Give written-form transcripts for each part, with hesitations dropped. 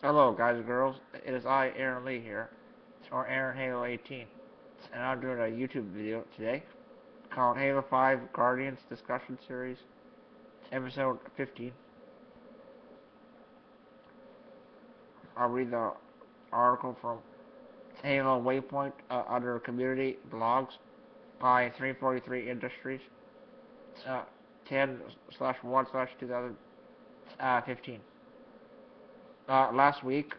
Hello, guys and girls. It is I, Aaron Lee here, or Aaron Halo 18, and I'm doing a YouTube video today called Halo 5 Guardians Discussion Series, Episode 15. I'll read the article from Halo Waypoint under Community Blogs by 343 Industries, 10/1/2015. Last week,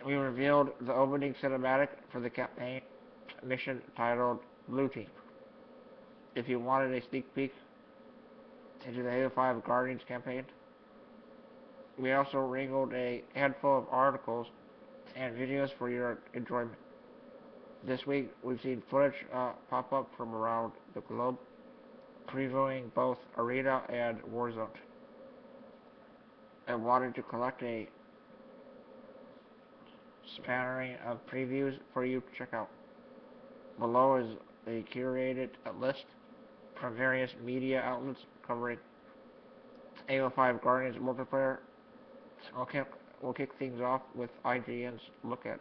we revealed the opening cinematic for the campaign mission titled Blue Team. If you wanted a sneak peek into the Halo 5 Guardians campaign, we also wrangled a handful of articles and videos for your enjoyment. This week, we've seen footage pop up from around the globe, previewing both Arena and Warzone. I wanted to collect a smattering of previews for you to check out. Below is a curated list from various media outlets covering Halo 5 Guardians multiplayer. We'll kick things off with IGN's look at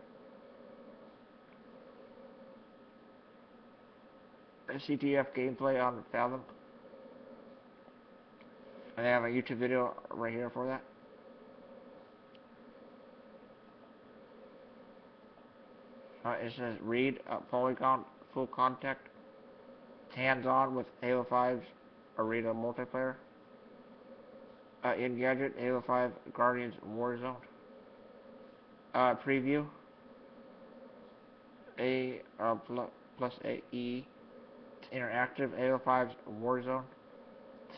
CTF gameplay on Fathom. And I have a YouTube video right here for that. It says read Polygon full contact hands-on with Halo 5's Arena multiplayer. In-gadget Halo 5 Guardians Warzone. Preview A plus AE interactive Halo 5's Warzone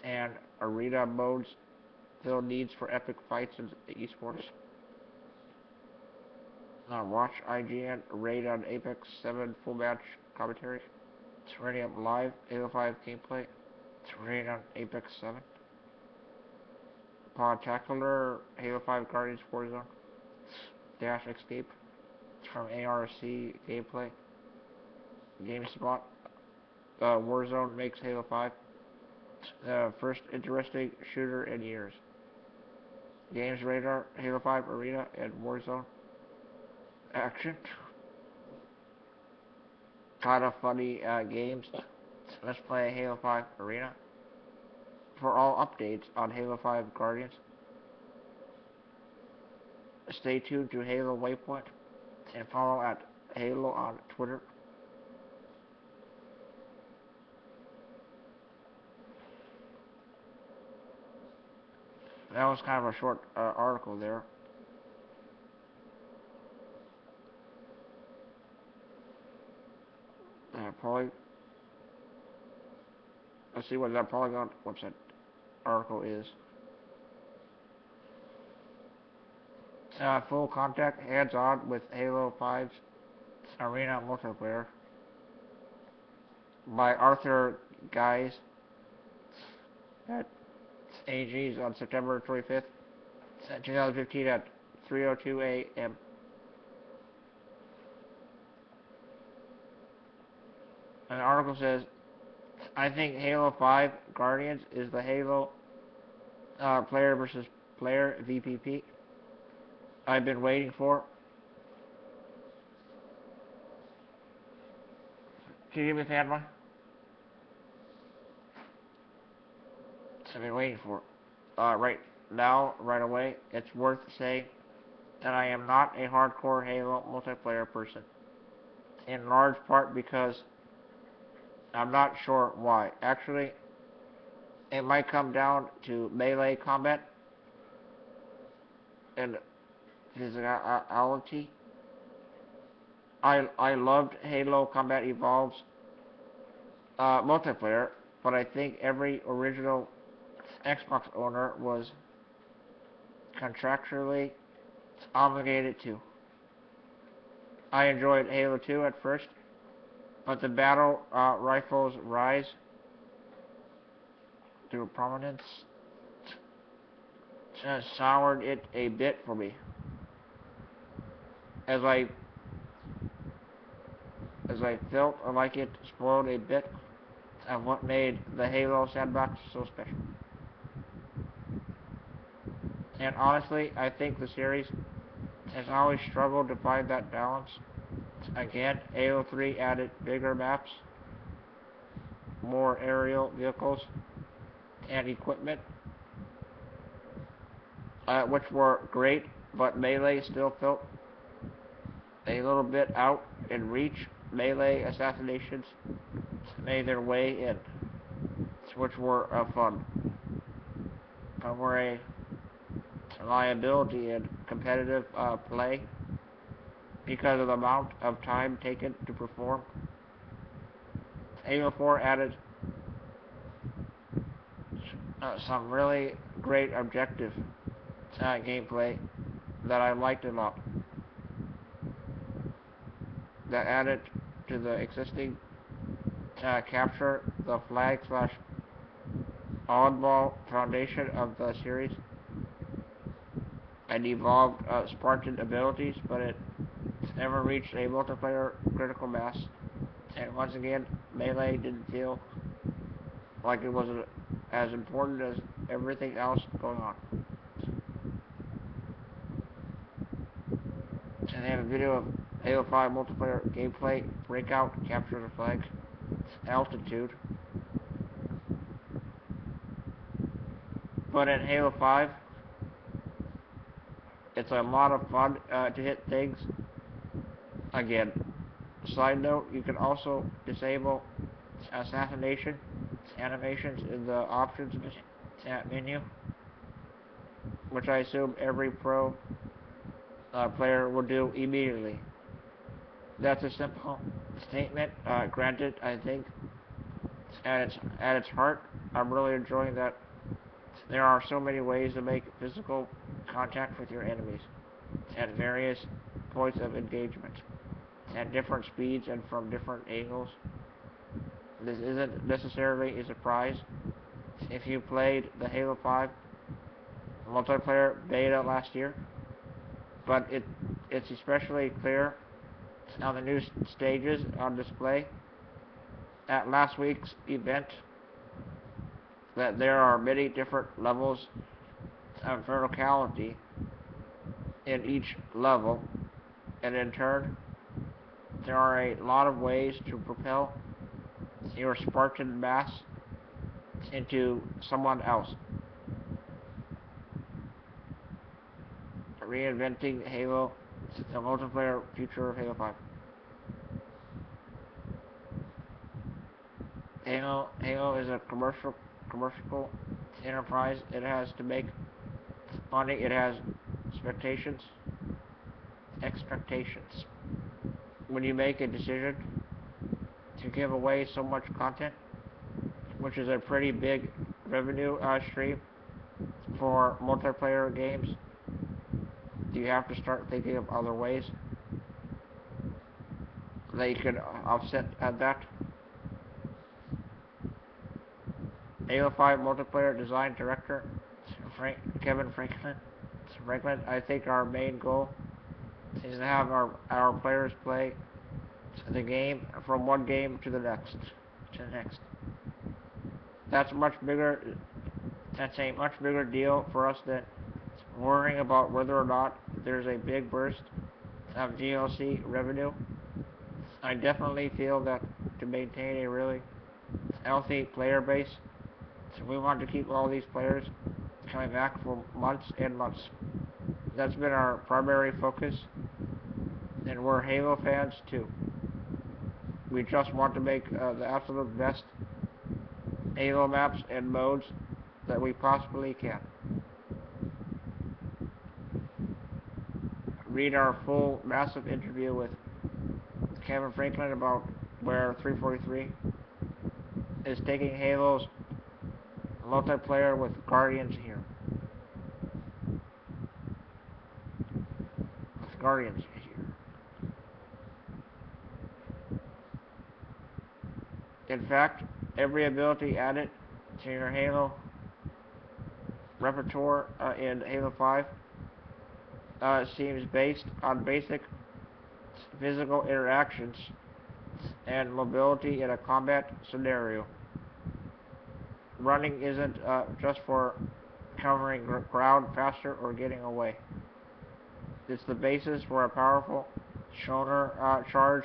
and Arena modes fill needs for epic fights in esports. Watch IGN raid on Apex 7 full match commentary. Terranium live Halo 5 gameplay. Raid on Apex 7. Spectator Halo 5 Guardians Warzone. Dash Escape from ARC gameplay. GameSpot. Warzone makes Halo 5 the first interesting shooter in years. Games Radar, Halo 5 Arena, and Warzone action. Kind of funny games. Let's play Halo 5 Arena. For all updates on Halo 5 Guardians, stay tuned to Halo Waypoint and follow at Halo on Twitter. That was kind of a short article there. Let's see what that Polygon website article is. Full contact hands-on with Halo 5's Arena multiplayer by Arthur Guys at AG's on September 25th, 2015 at 3:02 a.m. And the article says, I think Halo 5 Guardians is the Halo player versus player VPP I've been waiting for. Can you give me a fanboy? I've been waiting for. Right now, right away, it's worth saying that I am not a hardcore Halo multiplayer person. In large part because I'm not sure why. Actually, it might come down to melee combat and physicality. I loved Halo Combat Evolved's multiplayer, but I think every original Xbox owner was contractually obligated to. I enjoyed Halo 2 at first, but the battle rifle's rise to prominence soured it a bit for me, as I felt like it spoiled a bit of what made the Halo sandbox so special. And honestly, I think the series has always struggled to find that balance. Again, Halo 3 added bigger maps, more aerial vehicles, and equipment, which were great, but melee still felt a little bit out in reach. Melee assassinations made their way in, which were fun, but were a liability in competitive play because of the amount of time taken to perform. Halo 4 added some really great objective gameplay that I liked a lot. That added to the existing capture the flag slash oddball foundation of the series and evolved Spartan abilities, but it never reached a multiplayer critical mass. And once again, melee didn't feel like it was as important as everything else going on. And they have a video of Halo 5 multiplayer gameplay, Breakout, capture the flag, altitude. But in Halo 5, it's a lot of fun to hit things. Again, side note, you can also disable assassination animations in the options menu, which I assume every pro player will do immediately. That's a simple statement. Granted, I think at its heart, I'm really enjoying that there are so many ways to make physical contact with your enemies at various points of engagement, at different speeds and from different angles. This isn't necessarily a surprise if you played the Halo 5 multiplayer beta last year, but it's especially clear on the new stages on display at last week's event that there are many different levels of verticality in each level, and in turn there are a lot of ways to propel your Spartan mass into someone else. Reinventing Halo, the multiplayer future of Halo 5. Halo is a commercial enterprise. It has to make money. It has expectations. When you make a decision to give away so much content, which is a pretty big revenue stream for multiplayer games, you have to start thinking of other ways that you can offset that. Halo 5 multiplayer design director Kevin Franklin. I think our main goal is to have our players play the game from one game to the next. That's a much bigger deal for us than worrying about whether or not there's a big burst of DLC revenue. I definitely feel that to maintain a really healthy player base, we want to keep all these players coming back for months and months. That's been our primary focus, and we're Halo fans too. We just want to make the absolute best Halo maps and modes that we possibly can. Read our full massive interview with Kevin Franklin about where 343 is taking Halo's multiplayer with Guardians here. In fact, every ability added to your Halo repertoire in Halo 5 seems based on basic physical interactions and mobility in a combat scenario. Running isn't just for covering ground faster or getting away. It's the basis for a powerful shoulder charge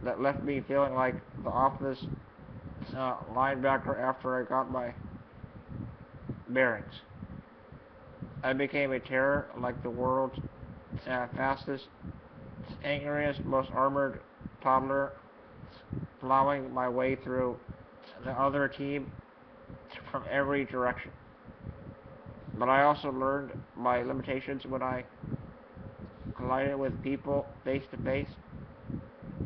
that left me feeling like the office linebacker after I got my bearings. I became a terror like the world's fastest, angriest, most armored toddler, plowing my way through the other team from every direction. But I also learned my limitations when I collided with people face to face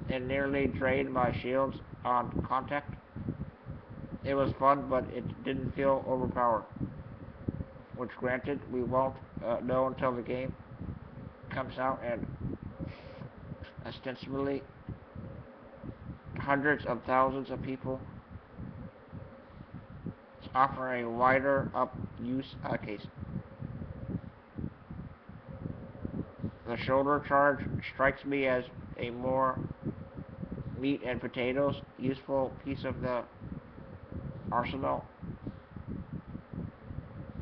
and nearly drained my shields on contact. It was fun, but it didn't feel overpowered, which granted we won't know until the game comes out and ostensibly hundreds of thousands of people offer a wider up use case. The shoulder charge strikes me as a more meat and potatoes useful piece of the arsenal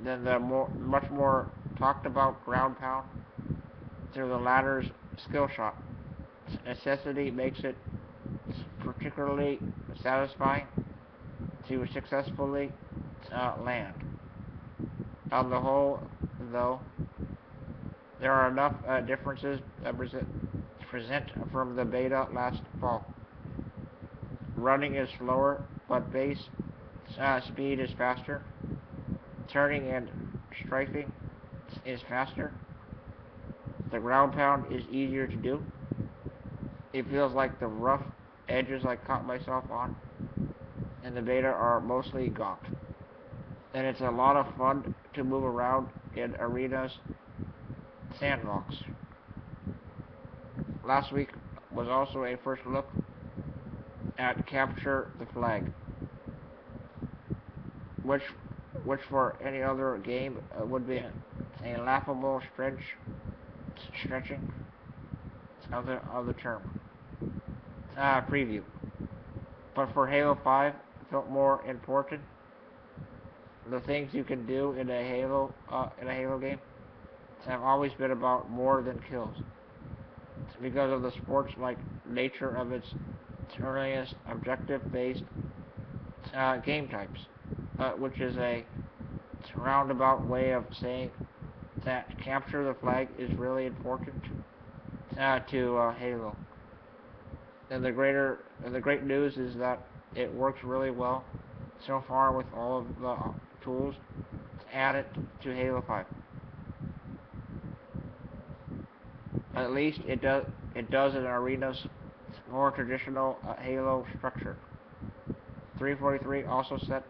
than the much more talked about ground pound through the latter's skill shot. Necessity makes it particularly satisfying to successfully land. On the whole, though, there are enough differences present from the beta last fall. Running is slower, but base speed is faster. Turning and strafing is faster. The ground pound is easier to do. It feels like the rough edges I caught myself on in the beta are mostly gone. And it's a lot of fun to move around in arenas, sandbox. Last week was also a first look at Capture the Flag, which for any other game would be a laughable stretching of the term preview. But for Halo 5, it felt more important. The things you can do in a Halo game have always been about more than kills. Because of the sports-like nature of its earliest objective-based game types, which is a roundabout way of saying that Capture the Flag is really important to Halo. And the great news is that it works really well so far with all of the tools added to Halo 5. At least it does in Arena's more traditional Halo structure. 343 also set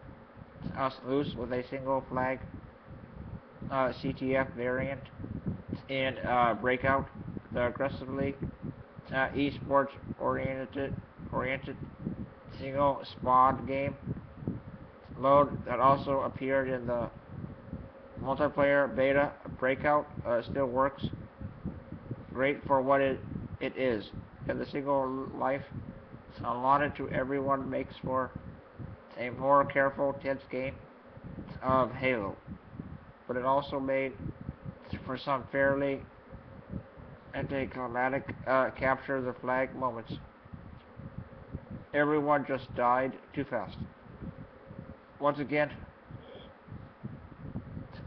us loose with a single flag CTF variant in Breakout, the aggressively esports oriented single spawn game mode that also appeared in the multiplayer beta. Breakout still works great for what it is, and the single life allotted to everyone makes for a more careful, tense game of Halo. But it also made for some fairly anticlimactic capture the flag moments. Everyone just died too fast. Once again,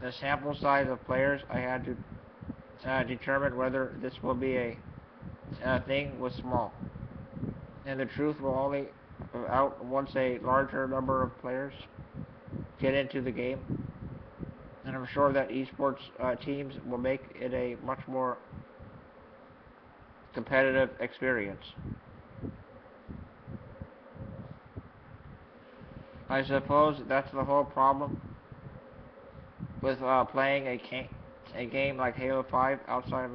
the sample size of players I had to determine whether this will be a thing was small. And the truth will only out once a larger number of players get into the game. And I'm sure that esports teams will make it a much more competitive experience. I suppose that's the whole problem with playing a game like Halo 5 outside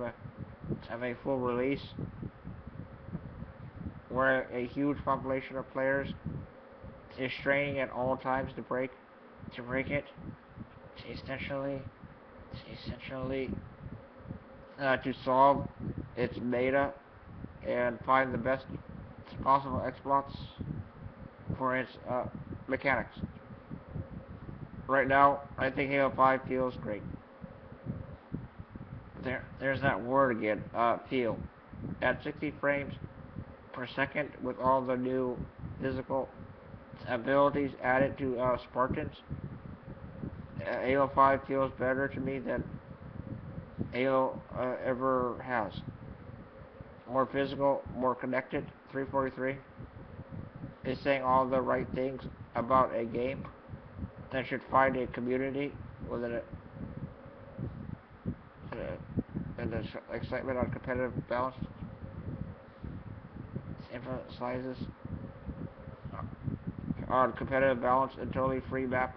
of a full release, where a huge population of players is straining at all times to break it. Essentially to solve its beta and find the best possible exploits for its mechanics. Right now, I think Halo 5 feels great. There's that word again, feel. At 60 frames per second with all the new physical abilities added to Spartans, Halo 5 feels better to me than Halo ever has. More physical, more connected. 343 is saying all the right things about a game that should find a community with an excitement on competitive balance. Emphasizes on competitive balance and totally free map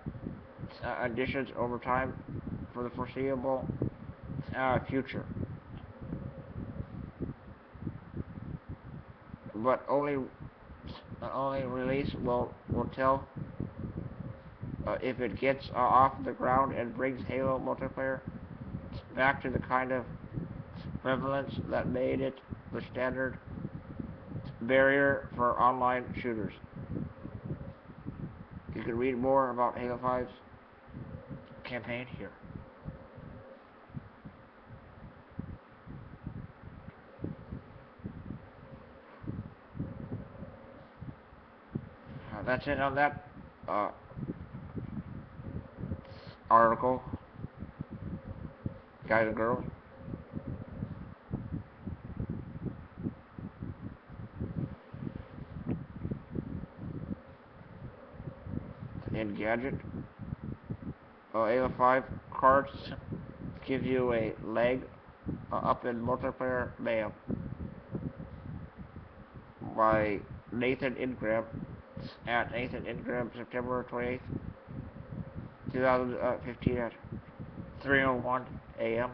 additions over time for the foreseeable future. But only release will tell if it gets off the ground and brings Halo multiplayer back to the kind of prevalence that made it the standard barrier for online shooters. You can read more about Halo 5's campaign here. That's it on that article, guys and girls. In Gadget, Halo 5 cards give you a leg up in multiplayer mayhem by Nathan Ingram at Nathan Ingram, September 28th, 2015 at 3:01 a.m.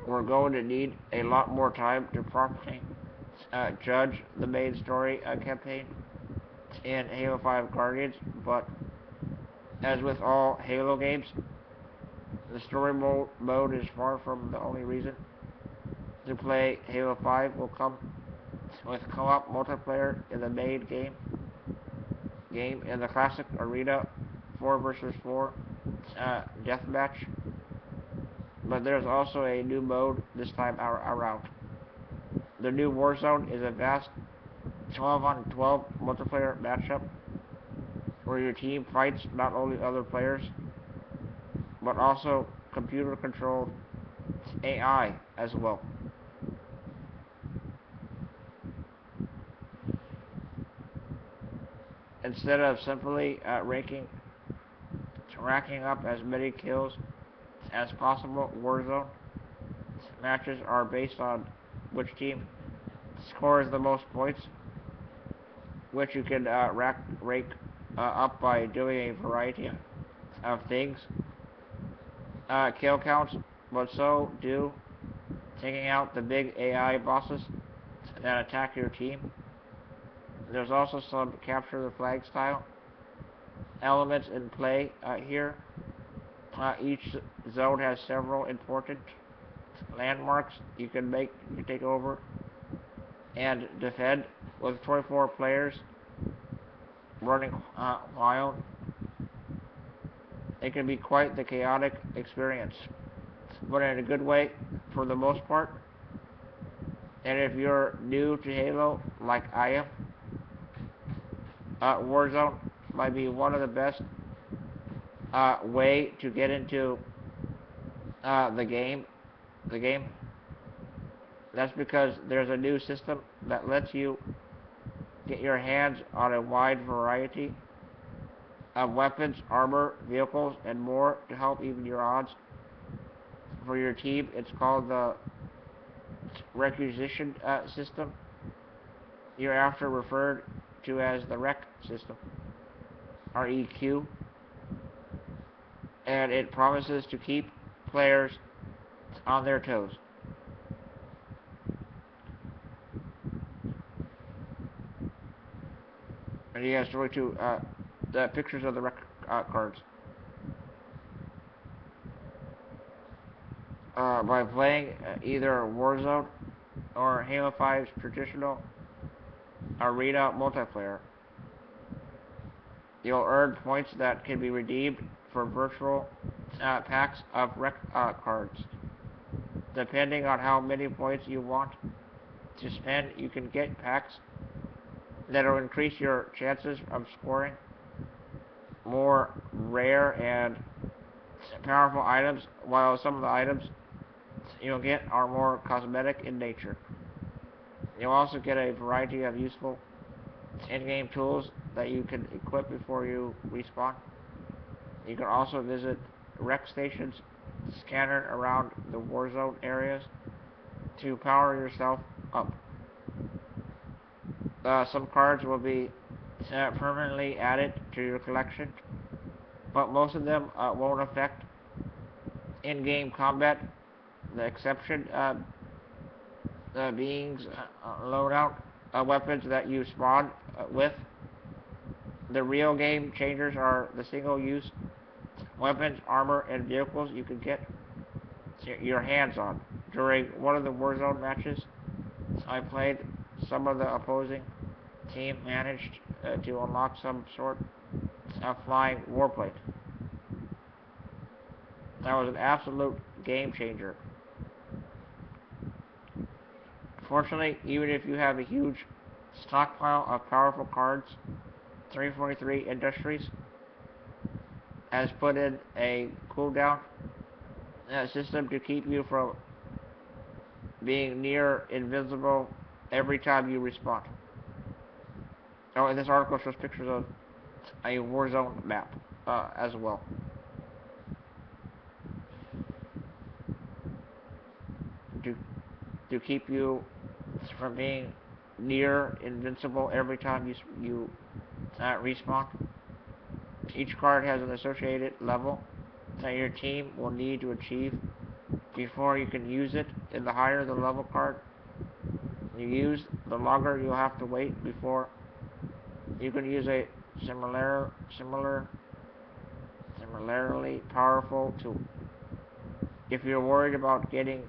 We're going to need a lot more time to properly judge the main story campaign in Halo 5 Guardians, but as with all Halo games, the story mode is far from the only reason to play Halo 5. Will come with co-op multiplayer in the main game in the classic arena 4 versus 4 deathmatch, but there's also a new mode this time around. The new Warzone is a vast 12-on-12 multiplayer matchup where your team fights not only other players but also computer-controlled AI as well. Instead of simply racking up as many kills as possible, Warzone matches are based on which team scores the most points, which you can rake up by doing a variety of things. Kill counts, but so do taking out the big AI bosses that attack your team. There's also some capture the flag style elements in play here. Each zone has several important landmarks you can take over and defend with 24 players running wild. It can be quite the chaotic experience, but in a good way for the most part. And if you're new to Halo, like I am, Warzone might be one of the best way to get into the game. That's because there's a new system that lets you get your hands on a wide variety of weapons, armor, vehicles, and more to help even your odds for your team. It's called the requisition system, hereafter referred to as the REQ system, REQ, and it promises to keep players on their toes. And he has 22 the pictures of the REQ cards. By playing either Warzone or Halo 5's traditional arena multiplayer, You'll earn points that can be redeemed for virtual packs of rec cards. Depending on how many points you want to spend, you can get packs that will increase your chances of scoring more rare and powerful items, while some of the items you'll get are more cosmetic in nature. You'll also get a variety of useful in-game tools that you can equip before you respawn. You can also visit rec stations scattered around the Warzone areas to power yourself up. Some cards will be permanently added to your collection, but most of them won't affect in-game combat. The exception being loadout weapons that you spawn with. The real game changers are the single-use weapons, armor, and vehicles you can get your hands on. During one of the Warzone matches I played, some of the opposing team managed to unlock some sort of flying warplane. That was an absolute game changer. Fortunately, even if you have a huge stockpile of powerful cards, 343 Industries has put in a cooldown system to keep you from being near invincible every time you respawn. Oh, and this article shows pictures of a Warzone map as well. To keep you from being near invincible every time you respawn. Each card has an associated level that your team will need to achieve before you can use it, and the higher the level card you use, the longer you'll have to wait before you can use a similarly powerful tool. If you're worried about getting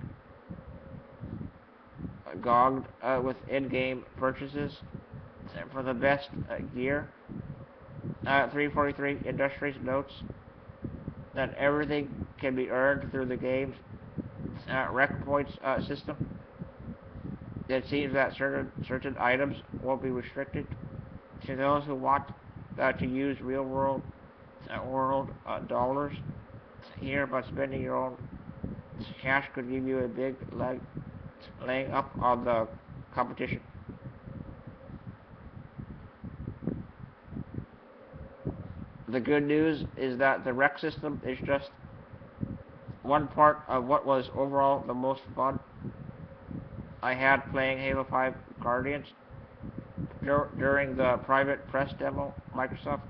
gogged with in-game purchases for the best gear, 343 Industries notes that everything can be earned through the game's rec points system. It seems that certain items won't be restricted to those who want to use real-world dollars here, but spending your own cash could give you a big laying up on the competition. The good news is that the rec system is just one part of what was overall the most fun I had playing Halo 5 Guardians. During the private press demo Microsoft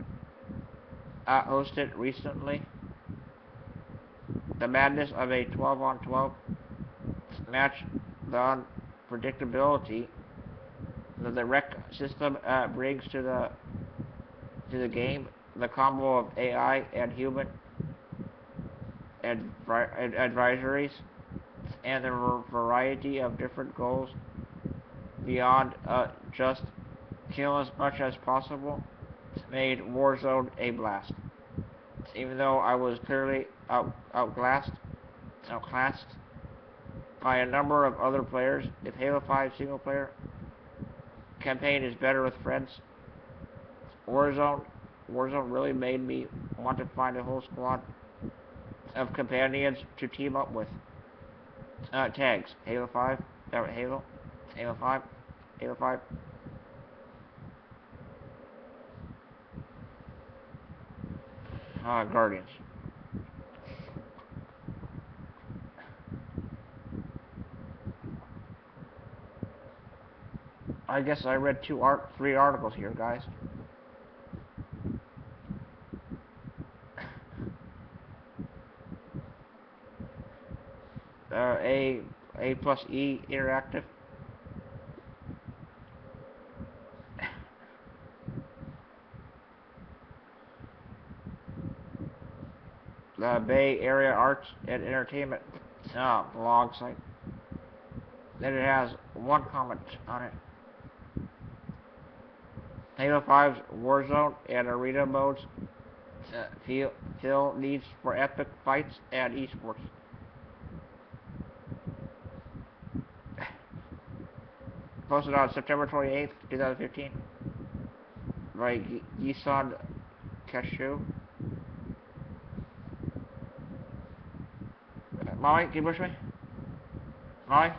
hosted recently, the madness of a 12-on-12 match, the unpredictability that the rec system brings to the game, the combo of AI and human advisories, and the variety of different goals beyond just kill as much as possible made Warzone a blast. Even though I was clearly outclassed by a number of other players, if Halo 5 single player campaign is better with friends, Warzone really made me want to find a whole squad of companions to team up with. Tags: Halo 5, Halo 5, Halo 5. Guardians. I guess I read three articles here, guys. A plus E Interactive. The Bay Area Arts and Entertainment blog site. Then it has one comment on it. Halo 5's Warzone and Arena modes fill needs for epic fights and esports. Posted on September 28th, 2015 by Yisan Cashew. Molly, can you push me? Molly?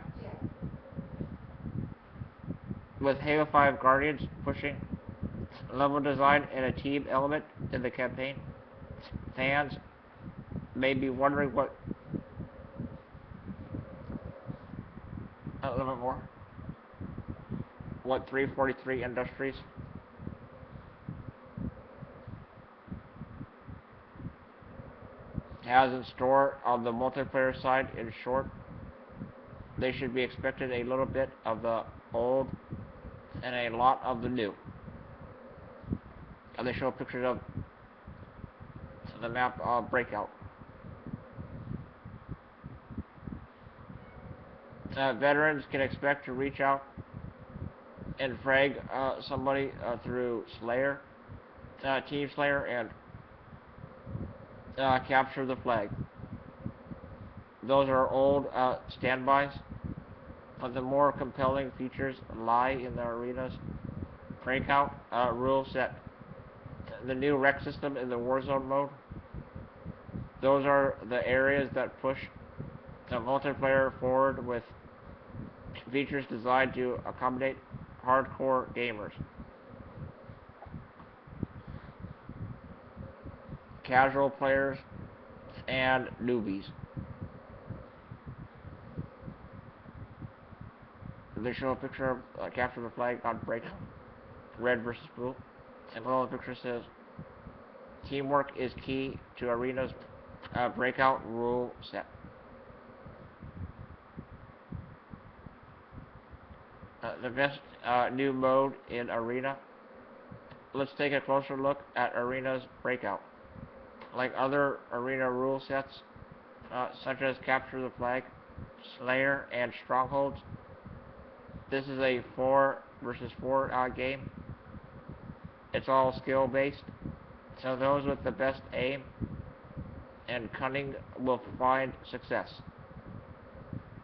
With Halo 5 Guardians pushing level design and a team element in the campaign, fans may be wondering what... A little bit more. What 343 Industries has in store on the multiplayer side. In short, they should be expected a little bit of the old and a lot of the new. And they show pictures of the map of Breakout. Veterans can expect to reach out and frag somebody through Slayer, Team Slayer, and capture the flag. Those are old standbys, but the more compelling features lie in the arena's Breakout rule set. The new rec system in the Warzone mode. Those are the areas that push the multiplayer forward with features designed to accommodate hardcore gamers, casual players, and newbies. They show a picture of capture the flag on Breakout, red versus blue, and below the picture says, teamwork is key to Arena's Breakout rule set. The best new mode in Arena. Let's take a closer look at Arena's Breakout. Like other Arena rule sets, such as Capture the Flag, Slayer, and Strongholds, this is a 4 versus 4 game. It's all skill based, so those with the best aim and cunning will find success.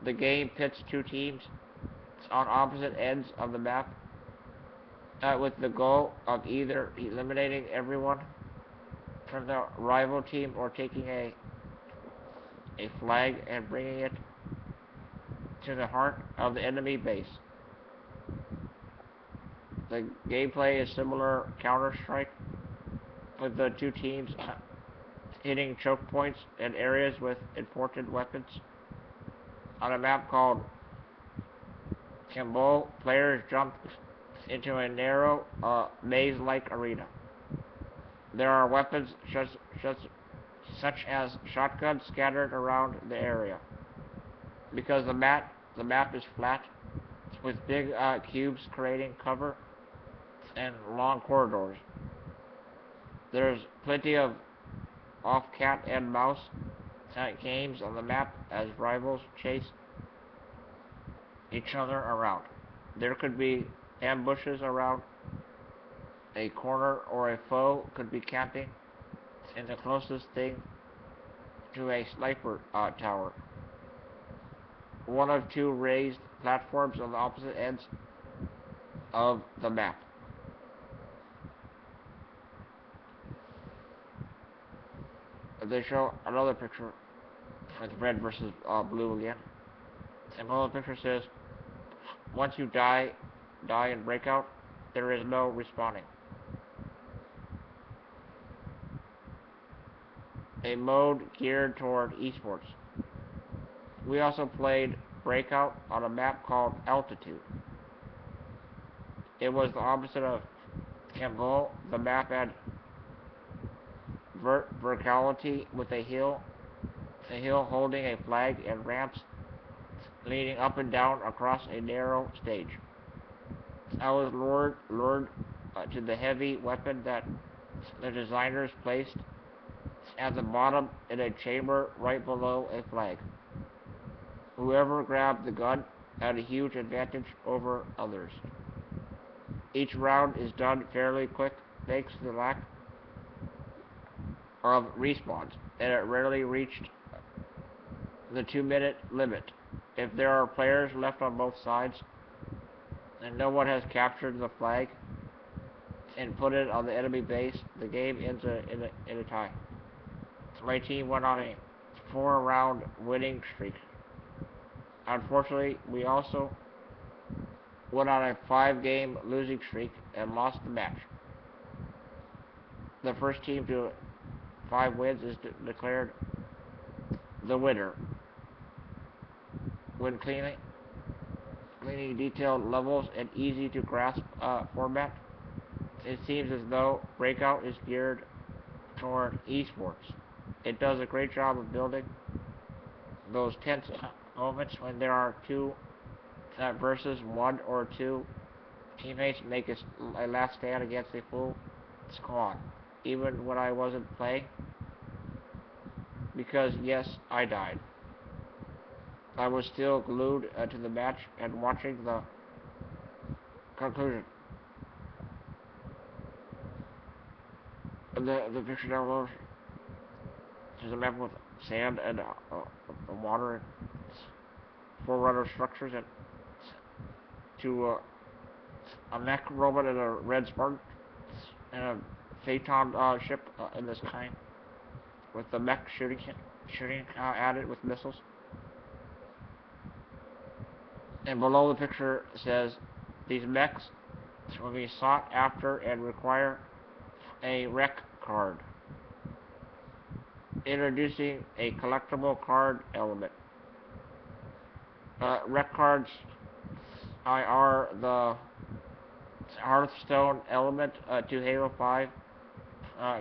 The game pits two teams on opposite ends of the map with the goal of either eliminating everyone from the rival team or taking a flag and bringing it to the heart of the enemy base. The gameplay is similar Counter-Strike, with the two teams hitting choke points in areas with important weapons. On a map called Kimball, players jump into a narrow, maze-like arena. There are weapons such as shotguns scattered around the area. Because the map is flat, with big cubes creating cover and long corridors. There's plenty of off cat and mouse games on the map as rivals chase each other around. There could be ambushes around a corner, or a foe could be camping in the closest thing to a sniper tower. One of two raised platforms on the opposite ends of the map. They show another picture with red versus blue again. And below the picture says, once you die in Breakout, there is no respawning. A mode geared toward esports. We also played Breakout on a map called Altitude. It was the opposite of Kimball. The map had verticality with a hill holding a flag and ramps leading up and down across a narrow stage. I was lured to the heavy weapon that the designers placed at the bottom in a chamber right below a flag. Whoever grabbed the gun had a huge advantage over others. Each round is done fairly quick thanks to the lack of respawns, and it rarely reached the 2-minute limit. If there are players left on both sides, and no one has captured the flag and put it on the enemy base, the game ends in a tie. My team went on a 4-round winning streak. Unfortunately, we also went on a 5-game losing streak and lost the match. The first team to 5 wins is declared the winner. When cleaning detailed levels and easy to grasp format, it seems as though Breakout is geared toward esports. It does a great job of building those tense moments when there are two versus 1 or 2 teammates make a last stand against a full squad. Even when I wasn't playing, because yes, I died. I was still glued to the match and watching the conclusion. The picture down below is a map with sand and water and 4 rudder structures and to a mech robot and a red Spartan and a Phaeton ship in the sky with the mech shooting at it with missiles. And below the picture says these mechs will be sought after and require a rec card. Introducing a collectible card element. Rec cards are the Hearthstone element to Halo 5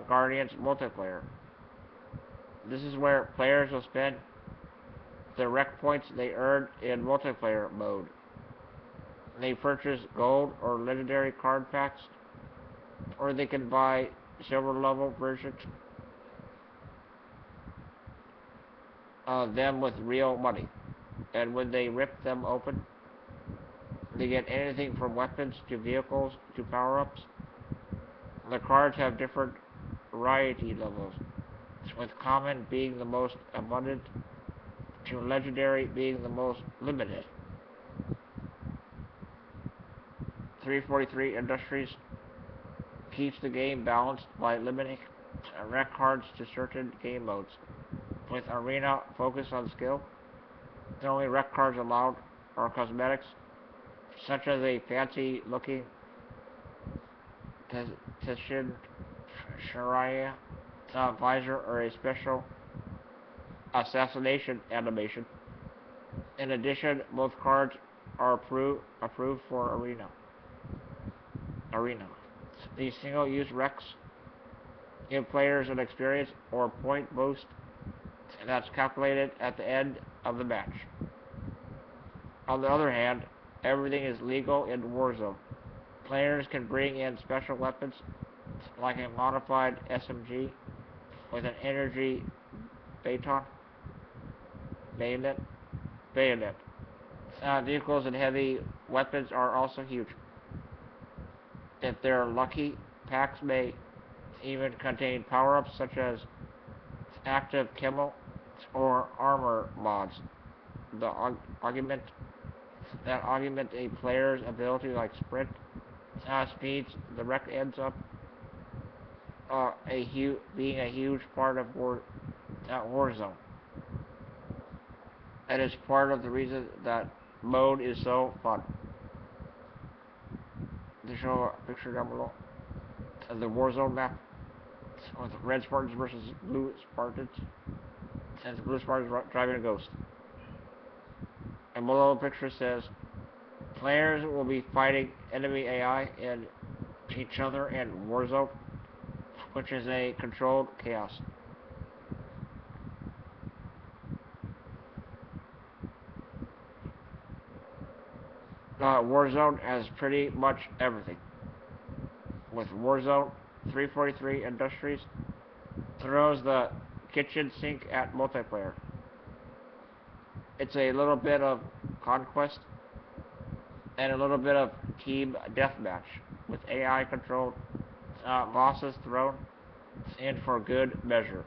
Guardians multiplayer. This is where players will spend the rec points they earn in multiplayer mode. They purchase gold or legendary card packs, or they can buy silver level versions of them with real money. And when they rip them open, they get anything from weapons to vehicles to power-ups. The cards have different variety levels, with common being the most abundant to legendary being the most limited. 343 Industries keeps the game balanced by limiting rec cards to certain game modes. With Arena focused on skill, the only rec cards allowed are cosmetics, such as a fancy-looking Teshin Shariah visor or a special assassination animation. In addition, both cards are approved for Arena. These single-use recs give players an experience or point boost that's calculated at the end of the match. On the other hand, everything is legal in Warzone. Players can bring in special weapons like a modified SMG with an energy baton, bayonet. Vehicles and heavy weapons are also huge. If they're lucky, packs may even contain power-ups such as active camo or armor mods that augment a player's ability, like sprint speeds. The rec ends up being a huge part of Warzone. And it's part of the reason that mode is so fun. To show a picture down below of the Warzone map with red Spartans versus blue Spartans, and the blue Spartans driving a ghost. And below the picture says players will be fighting enemy AI and each other in Warzone, which is a controlled chaos. Warzone has pretty much everything. With Warzone, 343 Industries throws the kitchen sink at multiplayer. It's a little bit of conquest and a little bit of team deathmatch. with AI-controlled bosses thrown in for good measure.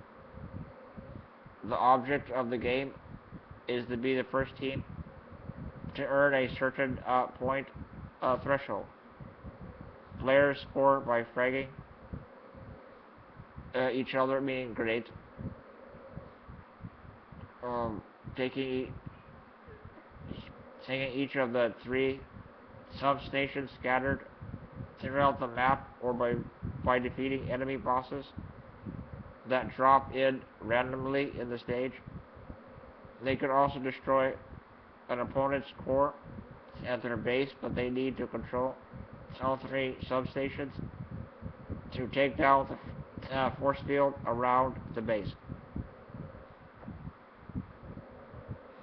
The object of the game is to be the first team to earn a certain point threshold. Players score by fragging each other, meaning grenades, taking each of the 3 substations scattered throughout the map, or by defeating enemy bosses that drop in randomly in the stage. They can also destroy an opponent's core at their base, but they need to control all 3 substations to take down the force field around the base.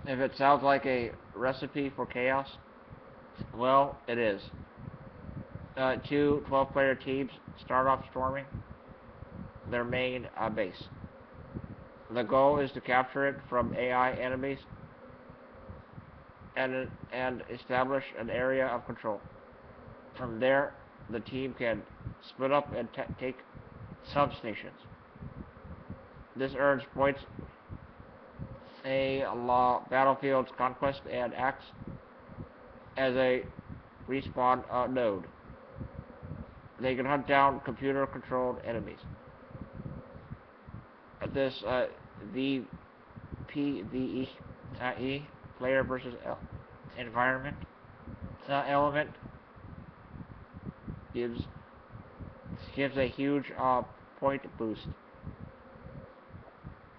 If it sounds like a recipe for chaos, well, it is. 2 12-player teams start off storming their main base. The goal is to capture it from AI enemies and establish an area of control. From there, the team can split up and take substations. This earns points Battlefield's Conquest and acts as a respawn node. They can hunt down computer-controlled enemies. This PvE player versus environment element gives a huge point boost.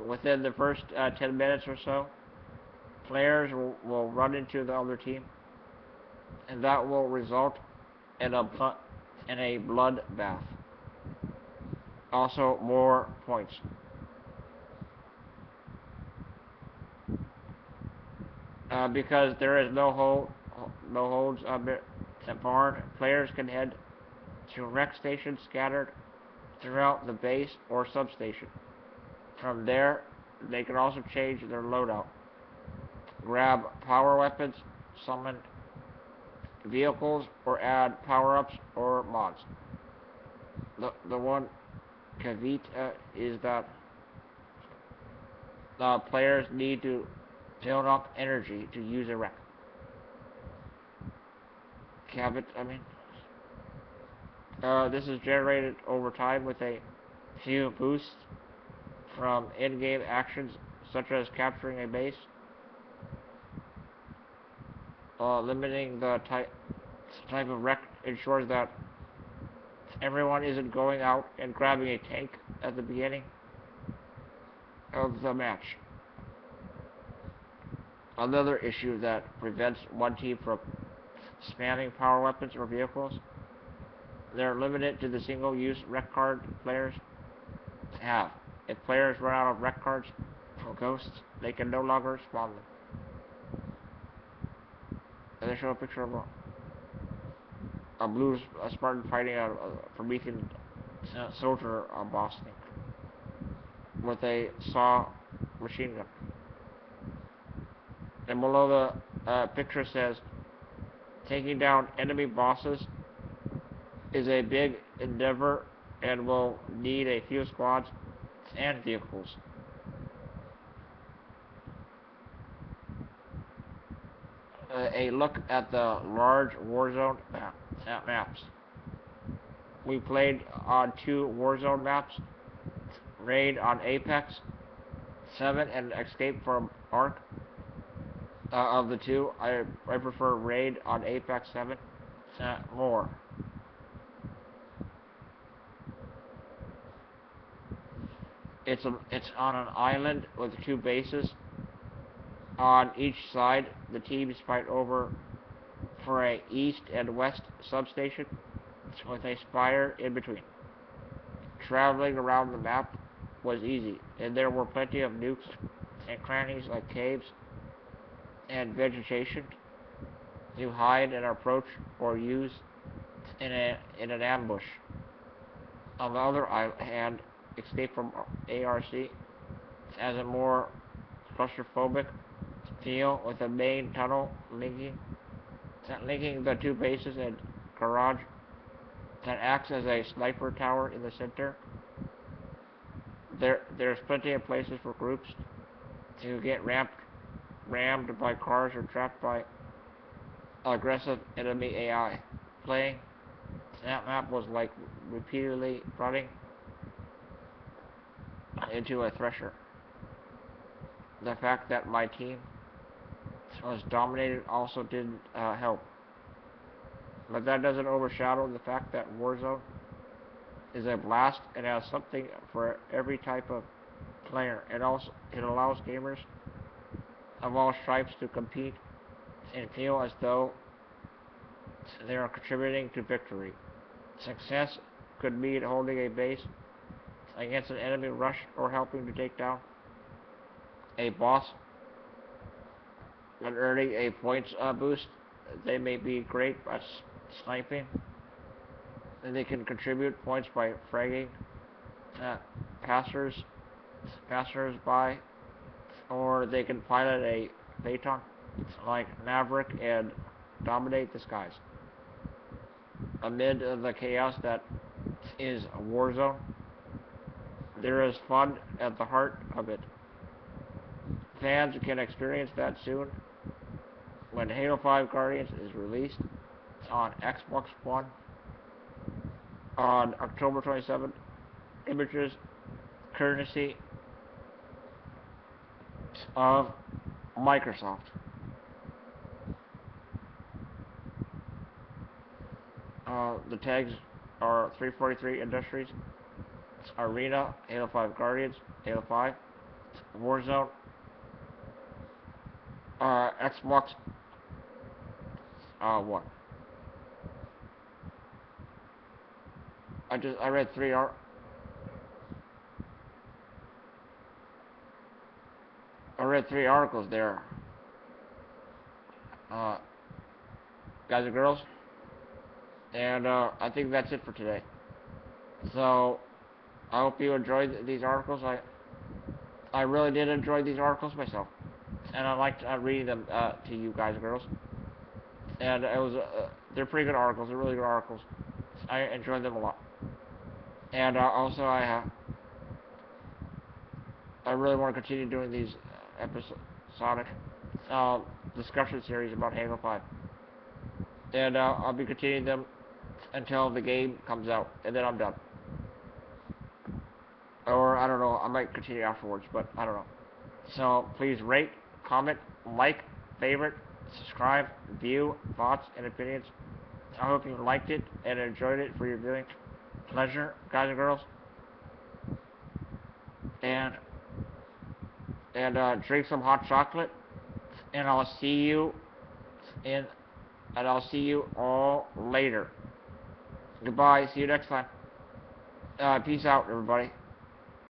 Within the first 10 minutes or so, players will run into the other team, and that will result in a bloodbath. Also, more points. Because there is no holds barred, players can head to rec stations scattered throughout the base or substation. From there, they can also change their loadout, grab power weapons, summon vehicles, or add power-ups or mods. The one caveat is that players need to build up energy to use a rec. This is generated over time with a few boosts from in-game actions such as capturing a base, limiting the type of rec ensures that everyone isn't going out and grabbing a tank at the beginning of the match. Another issue that prevents one team from spamming power weapons or vehicles, they're limited to the single-use rec card players have. If players run out of rec cards for ghosts, they can no longer spawn them. And they show a picture of a blue Spartan fighting a Promethean soldier boss thing with a saw machine gun. And below the picture says, taking down enemy bosses is a big endeavor and will need a few squads and vehicles. A look at the large Warzone maps. We played on 2 Warzone maps, Raid on Apex 7 and Escape from Ark. Of the 2, I prefer Raid on Apex 7 more. It's on an island with 2 bases. On each side, the teams fight over for a east and west substation with a spire in between. Traveling around the map was easy, and there were plenty of nukes and crannies like caves and vegetation to hide and approach or use in an ambush. On the other hand, Escape from ARC has a more claustrophobic feel with a main tunnel linking the 2 bases and garage that acts as a sniper tower in the center. There's plenty of places for groups to get rammed by cars or trapped by aggressive enemy AI. Playing that map was like repeatedly running into a thresher. The fact that my team was dominated also didn't help. But that doesn't overshadow the fact that Warzone is a blast and has something for every type of player. It allows gamers of all stripes to compete and feel as though they are contributing to victory. Success could mean holding a base against an enemy rush or helping to take down a boss and earning a points boost. They may be great at sniping, and they can contribute points by fragging passers-by, or they can pilot a Phaeton like Maverick and dominate the skies. Amid the chaos that is Warzone, there is fun at the heart of it. Fans can experience that soon when Halo 5 Guardians is released on Xbox One on October 27th. Images courtesy of Microsoft. The tags are 343 Industries, Arena, Halo 5 Guardians, Halo 5, Warzone, Xbox One. I read three articles there, guys and girls, and I think that's it for today. So I hope you enjoyed these articles. I really did enjoy these articles myself, and I liked reading them to you guys and girls. And it was they're pretty good articles. They're really good articles. I enjoyed them a lot. And also I really want to continue doing these episodic discussion series about Halo 5. And I'll be continuing them until the game comes out, and then I'm done. Or, I don't know, I might continue afterwards, but I don't know. So, please rate, comment, like, favorite, subscribe, view, thoughts, and opinions. I hope you liked it and enjoyed it for your viewing pleasure, guys and girls. And drink some hot chocolate, and I'll see you all later. Goodbye. See you next time. Peace out, everybody.